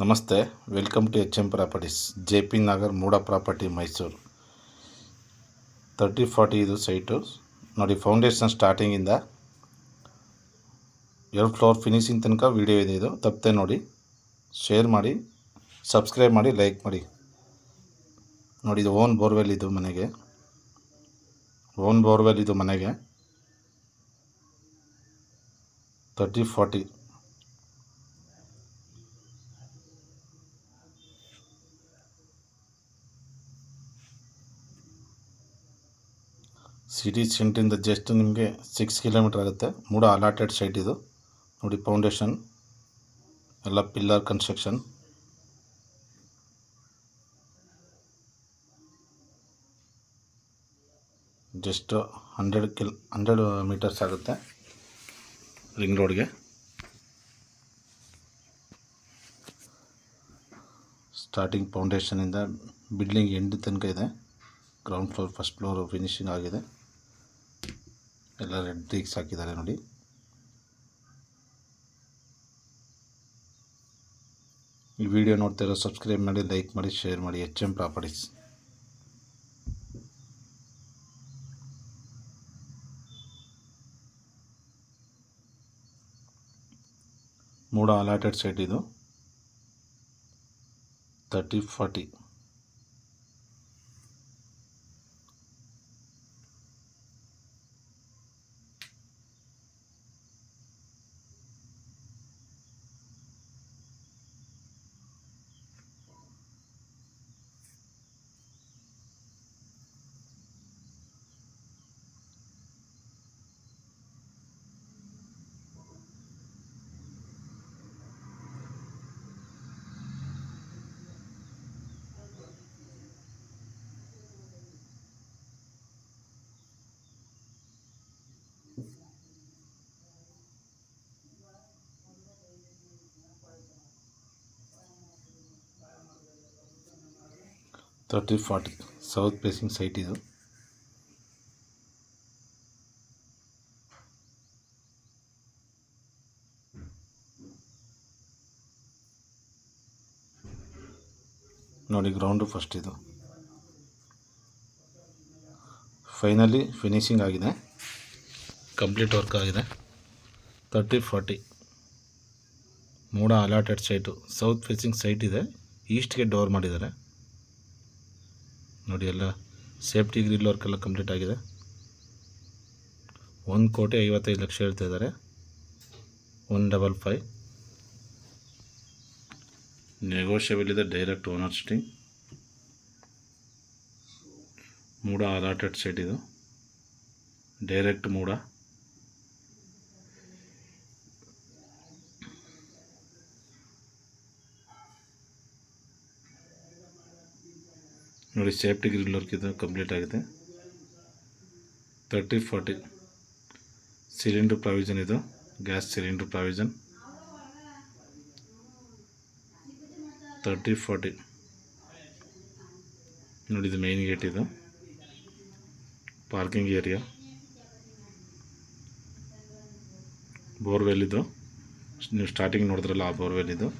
ನಮಸ್ತೆ, welcome to H M properties, JP Nagar, MUDA property, Mysuru. 30-40 ಇದು site ನೋಡಿ. ಫೌಂಡೇಶನ್ ಸ್ಟಾರ್ಟಿಂಗಿಂದ 2 ಫ್ಲೋರ್ ಫಿನಿಶಿಂಗ್ ತನಕ ವೀಡಿಯೋ ಇದೆ. ಇದು ತಪ್ಪದೆ ನೋಡಿ, ಶೇರ್ ಮಾಡಿ, ಸಬ್ಸ್ಕ್ರೈಬ್ ಮಾಡಿ, ಲೈಕ್ ಮಾಡಿ. ನೋಡಿ, ಇದು ಓನ್ ಬೋರ್ವೆಲ್. ಇದು ಮನೆಗೆ ಓನ್ ಬೋರ್ವೆಲ್. ಇದು ಮನೆಗೆ 30-40 ಸಿಟಿ ಸೆಂಟ್ರಿಂದ ಜಸ್ಟ್ ನಿಮಗೆ 6 ಕಿಲೋಮೀಟರ್ ಆಗುತ್ತೆ. ಮೂಡ ಅಲಾಟೆಡ್ ಸೈಟ್ ಇದು ನೋಡಿ. ಫೌಂಡೇಶನ್ ಎಲ್ಲ ಪಿಲ್ಲರ್ ಕನ್ಸ್ಟ್ರಕ್ಷನ್. ಜಸ್ಟ್ 100 ಮೀಟರ್ಸ್ ಆಗುತ್ತೆ ರಿಂಗ್ ರೋಡ್ಗೆ. ಸ್ಟಾರ್ಟಿಂಗ್ ಫೌಂಡೇಶನಿಂದ ಬಿಲ್ಡಿಂಗ್ ಎಂಡ್ ತನಕ ಇದೆ. Ground floor, first floor finishing ಆಗಿದೆ. ಎಲ್ಲ ರೆಡ್ ಬ್ರಿಕ್ಸ್ ಹಾಕಿದ್ದಾರೆ ನೋಡಿ. ಈ ವಿಡಿಯೋ ನೋಡ್ತಿರೋ ಸಬ್ಸ್ಕ್ರೈಬ್ ಮಾಡಿ, ಲೈಕ್ ಮಾಡಿ, ಶೇರ್ ಮಾಡಿ. H M properties. MUDA allotted site ಇದು 30-40. ಸೌತ್ ಫೇಸಿಂಗ್ ಸೈಟ್ ಇದು. ನೋಡಿ, ಗ್ರೌಂಡು ಫಸ್ಟ್. ಇದು ಫೈನಲಿ ಫಿನಿಶಿಂಗ್ ಆಗಿದೆ, ಕಂಪ್ಲೀಟ್ ವರ್ಕ್ ಆಗಿದೆ. 30-40 MUDA allotted site, south facing site ಇದೆ. ಈಸ್ಟ್ಗೆ ಡೋರ್ ಮಾಡಿದ್ದಾರೆ ನೋಡಿ. ಎಲ್ಲ ಸೇಫ್ಟಿ ಗ್ರಿಲ್ ವರ್ಕ್ ಎಲ್ಲ ಕಂಪ್ಲೀಟ್ ಆಗಿದೆ. 1,55,00,000 ಹೇಳ್ತಾ ಇದ್ದಾರೆ. 155 ನೆಗೋಷಿಯಬಲ್ ಇದೆ. ಡೈರೆಕ್ಟ್ ಓನರ್ ಸ್ಟಿಂಗ್. ಮೂಡ ಅಲಾಟೆಡ್ ಸೈಟ್ ಇದು, ಡೈರೆಕ್ಟ್ ಮೂಡ. ನೋಡಿ, ಸೇಫ್ಟಿ ಗ್ರಿಲ್ ವರ್ಕ್ ಇದು ಕಂಪ್ಲೀಟ್ ಆಗಿದೆ. 30-40 ಸಿಲಿಂಡ್ರ್ ಪ್ರಾವಿಷನ್ ಇದು, ಗ್ಯಾಸ್ ಸಿಲಿಂಡ್ರ್ ಪ್ರಾವಿಷನ್. 30-40 ನೋಡಿ. ಇದು ಮೇನ್ ಗೇಟ್, ಇದು ಪಾರ್ಕಿಂಗ್ ಏರಿಯಾ. ಬೋರ್ವೆಲ್ ಇದು, ನೀವು ಸ್ಟಾರ್ಟಿಂಗ್ ನೋಡಿದ್ರಲ್ಲ ಆ ಬೋರ್ವೆಲ್ ಇದು.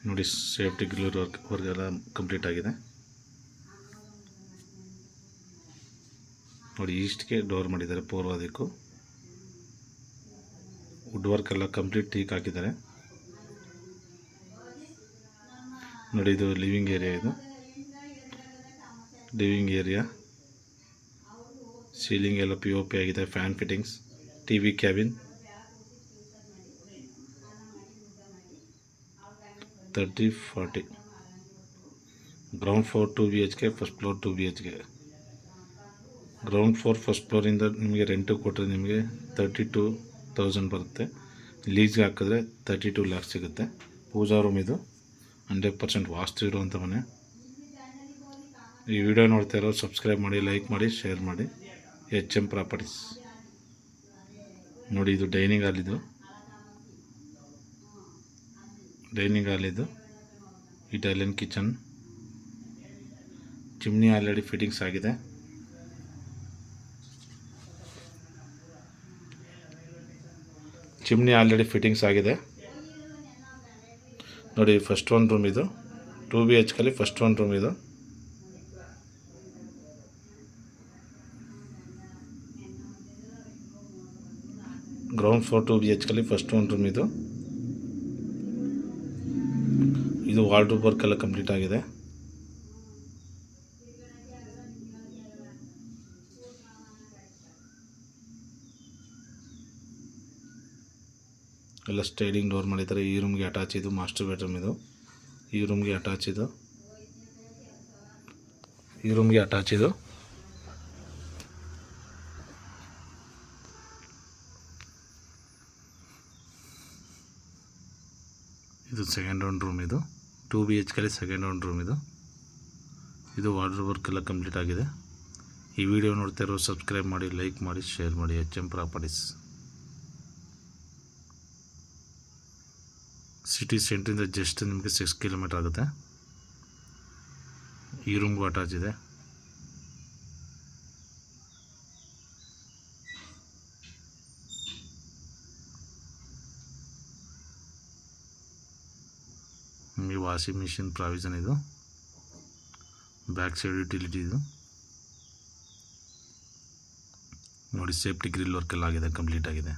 ನೋಡಿ, ಸೇಫ್ಟಿ ಗ್ರಿಲ್ ವರ್ಕ್ ಎಲ್ಲ ಕಂಪ್ಲೀಟ್ ಆಗಿದೆ ನೋಡಿ. ಈಸ್ಟ್ಗೆ ಡೋರ್ ಮಾಡಿದ್ದಾರೆ, ಪೂರ್ವ ದಿಕ್ಕು. ವುಡ್ ವರ್ಕ್ ಎಲ್ಲ ಕಂಪ್ಲೀಟ್ ಟೀಕ್ ಹಾಕಿದ್ದಾರೆ ನೋಡಿ. ಇದು ಲಿವಿಂಗ್ ಏರಿಯಾ. ಇದು ಲಿವಿಂಗ್ ಏರಿಯಾ. ಸೀಲಿಂಗ್ ಎಲ್ಲ POP ಆಗಿದೆ. Fan fittings, TV cabin. 30-40 ground floor 2 BHK, first floor 2 BHK. Ground floor first ಫ್ಲೋರಿಂದ ನಿಮಗೆ ರೆಂಟಿಗೆ ಕೊಟ್ಟರೆ ನಿಮಗೆ 32,000 ಬರುತ್ತೆ. ಲೀಸ್ಗೆ ಹಾಕಿದ್ರೆ 32 lakhs ಸಿಗುತ್ತೆ. ಪೂಜಾ ರೂಮ್ ಇದು 100% ವಾಸ್ತು ಇರುವಂಥ ಮನೆ. ಈ ವಿಡಿಯೋ ನೋಡ್ತಾ ಇರೋ ಸಬ್ಸ್ಕ್ರೈಬ್ ಮಾಡಿ, ಲೈಕ್ ಮಾಡಿ, ಶೇರ್ ಮಾಡಿ. ಎಚ್ ಎಂ ಪ್ರಾಪರ್ಟೀಸ್ ನೋಡಿ. ಇದು ಡೈನಿಂಗ್ ಹಾಲ್. ಇದು ಡೈನಿಂಗ್ ಹಾಲ್. ಇದು Italian kitchen. Chimney already fittings ಆಗಿದೆ. ಚಿಮ್ನಿ ಆಲ್ರೆಡಿ ಫಿಟ್ಟಿಂಗ್ಸ್ ಆಗಿದೆ ನೋಡಿ. ಫಸ್ಟ್ ಒನ್ ರೂಮ್ ಇದು 2 BHK ಫಸ್ಟ್ ಒನ್ ರೂಮ್ ಇದು. Ground floor 2 BHK first one room ಇದು. ಇದು ವಾರ್ಡ್ರೋಬ್ ವರ್ಕ್ ಎಲ್ಲ ಕಂಪ್ಲೀಟ್ ಆಗಿದೆ. ಎಲ್ಲ ಸ್ಟೈಲಿಂಗ್ ಡೋರ್ ಮಾಡಿದ್ದಾರೆ. ಈ ರೂಮ್ಗೆ ಅಟ್ಯಾಚ್ ಇದು ಮಾಸ್ಟರ್ ಬೆಡ್ರೂಮ್ ಇದು. ಈ ರೂಮ್ಗೆ ಅಟ್ಯಾಚ್ ಇದು. ಈ ರೂಮ್ಗೆ ಅಟ್ಯಾಚ್ ಇದು. ಇದು ಸೆಕೆಂಡ್ ಒನ್ ರೂಮ್ ಇದು 2 BHK ಸೆಕೆಂಡ್ ಒನ್ ರೂಮ್ ಇದು. ಇದು ವಾರ್ಡ್ರೋಬ್ ವರ್ಕ್ ಎಲ್ಲ ಕಂಪ್ಲೀಟ್ ಆಗಿದೆ. ಈ ವಿಡಿಯೋ ನೋಡ್ತಾ ಇರೋ ಸಬ್ಸ್ಕ್ರೈಬ್ ಮಾಡಿ, ಲೈಕ್ ಮಾಡಿ, ಶೇರ್ ಮಾಡಿ. HM ಪ್ರಾಪರ್ಟೀಸ್ ಸಿಟಿ ಸೆಂಟ್ರಿಂದ ಜಸ್ಟ್ ನಿಮಗೆ 6 ಕಿಲೋಮೀಟರ್ ಆಗುತ್ತೆ. ಈ ರೂಮ್ಗೂ ಅಟ್ಯಾಚ್ ಇದೆ. ನಿಮಗೆ ವಾಷಿಂಗ್ ಮಿಷಿನ್ ಪ್ರಾವಿಷನ್ ಇದು. ಬ್ಯಾಕ್ ಸೈಡ್ ಯುಟಿಲಿಟಿ ಇದು ನೋಡಿ. ಸೇಫ್ಟಿ ಗ್ರಿಲ್ ವರ್ಕ್ ಎಲ್ಲ ಆಗಿದೆ, ಕಂಪ್ಲೀಟ್ ಆಗಿದೆ.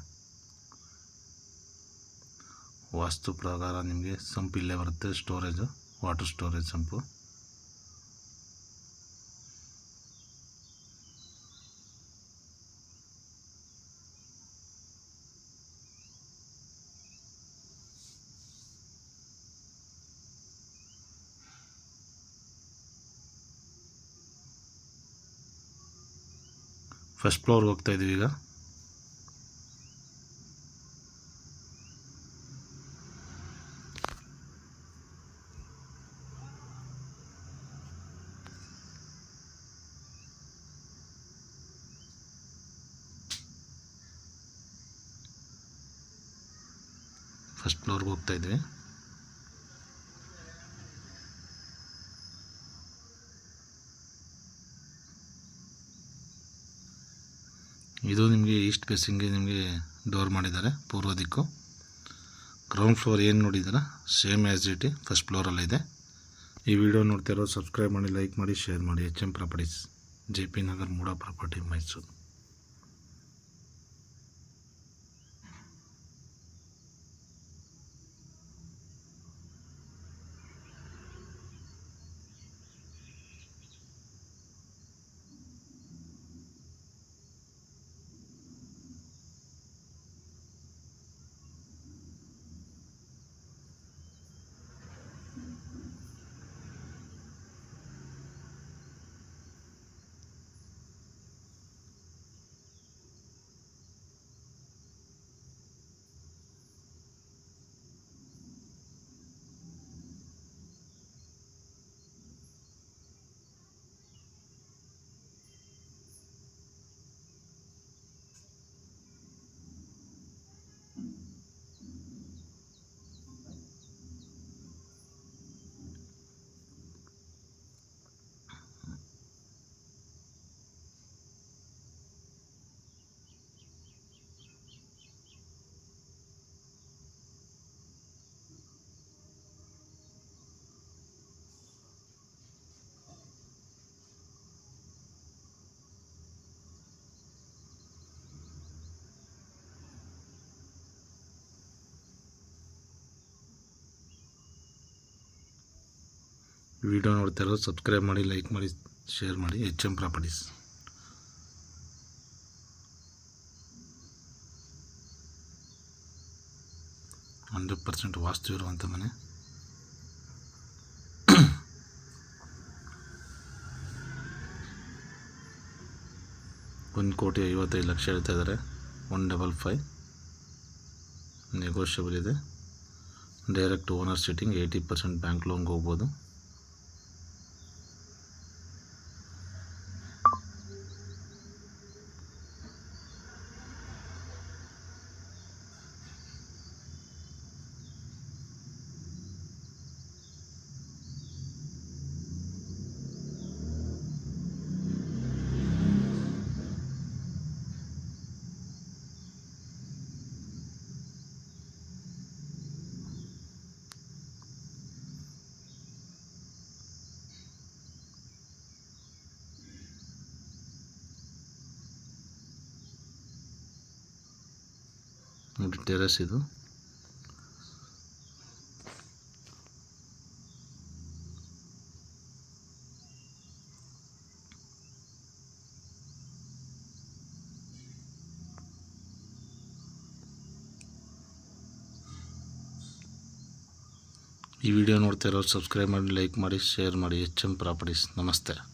ವಾಸ್ತು ಪ್ರಕಾರ ನಿಮಗೆ ಸಂಪ್ ಇಲ್ಲೇ ಬರುತ್ತೆ. ಸ್ಟೋರೇಜು, ವಾಟರ್ ಸ್ಟೋರೇಜ್ ಸಂಪು. ಫಸ್ಟ್ ಫ್ಲೋರ್ಗೆ ಹೋಗ್ತಾ ಇದ್ದೀವಿ ಈಗ. ಫಸ್ಟ್ ಫ್ಲೋರ್ಗೆ ಹೋಗ್ತಾ ಇದ್ವಿ. ಇದು ನಿಮಗೆ ಈಸ್ಟ್ ಫೇಸಿಂಗ್ಗೆ ನಿಮಗೆ ಡೋರ್ ಮಾಡಿದ್ದಾರೆ, ಪೂರ್ವ ದಿಕ್ಕು. ಗ್ರೌಂಡ್ ಫ್ಲೋರ್ ಏನು ನೋಡಿದ್ದೀರ ಸೇಮ್ ಆ್ಯಸ್ ಇಟ್ ಫಸ್ಟ್ ಫ್ಲೋರಲ್ಲಿದೆ. ಈ ವಿಡಿಯೋ ನೋಡ್ತಿರೋ ಸಬ್ಸ್ಕ್ರೈಬ್ ಮಾಡಿ, ಲೈಕ್ ಮಾಡಿ, ಶೇರ್ ಮಾಡಿ. HM properties, JP Nagar, MUDA property, Mysuru. Video ನೋಡ್ತಾ ಇರೋದು ಸಬ್ಸ್ಕ್ರೈಬ್ ಮಾಡಿ, ಲೈಕ್ ಮಾಡಿ, ಶೇರ್ ಮಾಡಿ. HM properties. 100% ವಾಸ್ತು ಇರುವಂಥ ಮನೆ. ₹1,55,00,000 ಹೇಳ್ತಾ ಇದ್ದಾರೆ. 155 ನೆಗೋಷಿಯಬಲ್ ಇದೆ. Direct owner sitting. 80% ಬ್ಯಾಂಕ್ ಲೋನ್ಗೆ ಹೋಗ್ಬೋದು. ನೋಡಿ ಟೆರೆಸ್ ಇದು. ಈ ವಿಡಿಯೋ ನೋಡ್ತಾ ಇರೋರು ಸಬ್ಸ್ಕ್ರೈಬ್ ಮಾಡಿ, ಲೈಕ್ ಮಾಡಿ, ಶೇರ್ ಮಾಡಿ. HM properties. ನಮಸ್ತೆ.